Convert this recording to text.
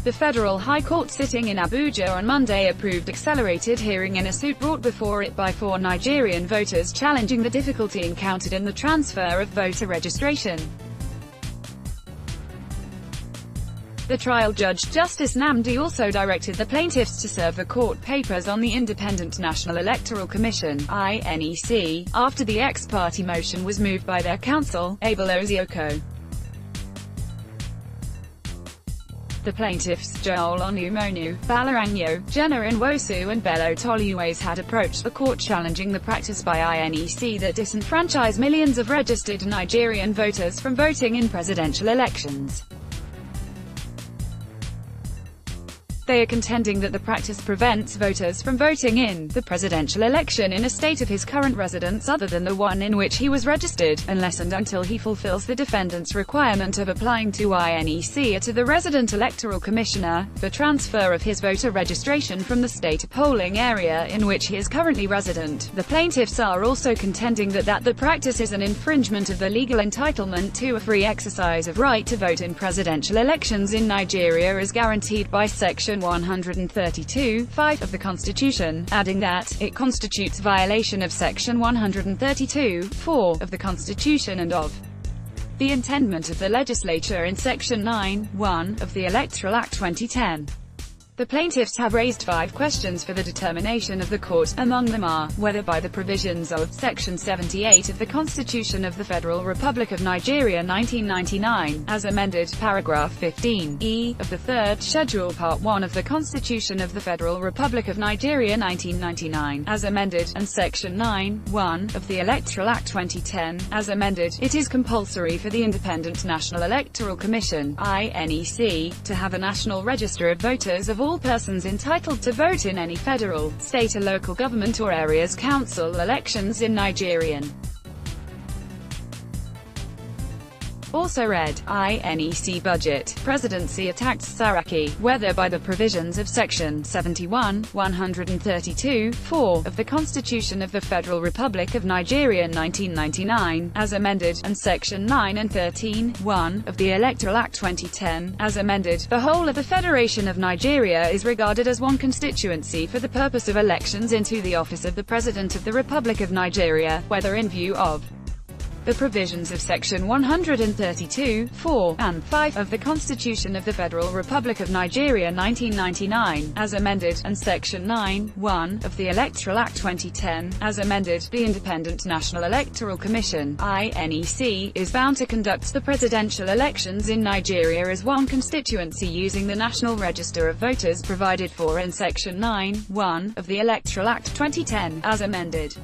The Federal High Court sitting in Abuja on Monday approved accelerated hearing in a suit brought before it by 4 Nigerian voters challenging the difficulty encountered in the transfer of voter registration. The trial judge, Justice Nnamdi, also directed the plaintiffs to serve the court papers on the Independent National Electoral Commission (INEC), after the ex-party motion was moved by their counsel, Abel Ozioko. The plaintiffs, Joel Onumonu, Balaranyo, Jenna Nwosu and Bello Toluways had approached the court challenging the practice by INEC that disenfranchise millions of registered Nigerian voters from voting in presidential elections. They are contending that the practice prevents voters from voting in the presidential election in a state of his current residence other than the one in which he was registered, unless and until he fulfills the defendant's requirement of applying to INEC or to the resident electoral commissioner for transfer of his voter registration from the state polling area in which he is currently resident. The plaintiffs are also contending that the practice is an infringement of the legal entitlement to a free exercise of right to vote in presidential elections in Nigeria as guaranteed by Section 132(5) of the Constitution, adding that it constitutes violation of Section 132(4) of the Constitution and of the intendment of the legislature in Section 9(1) of the Electoral Act 2010. The plaintiffs have raised 5 questions for the determination of the court. Among them are, whether by the provisions of Section 78 of the Constitution of the Federal Republic of Nigeria 1999, as amended, paragraph 15(e) of the 3rd Schedule Part 1 of the Constitution of the Federal Republic of Nigeria 1999, as amended, and Section 9(1) of the Electoral Act 2010, as amended, it is compulsory for the Independent National Electoral Commission (INEC) to have a national register of voters of all persons entitled to vote in any federal, state or local government or areas council elections in Nigerian. Also read, INEC budget, presidency attacked Saraki, whether by the provisions of Section 71, 132(4) of the Constitution of the Federal Republic of Nigeria 1999, as amended, and Section 9 and 13(1) of the Electoral Act 2010, as amended, the whole of the Federation of Nigeria is regarded as one constituency for the purpose of elections into the office of the President of the Republic of Nigeria, whether in view of the provisions of Section 132(4) and 5 of the Constitution of the Federal Republic of Nigeria 1999, as amended, and Section 9(1) of the Electoral Act 2010, as amended. The Independent National Electoral Commission (INEC) is bound to conduct the presidential elections in Nigeria as one constituency using the National Register of Voters provided for in Section 9(1) of the Electoral Act 2010, as amended.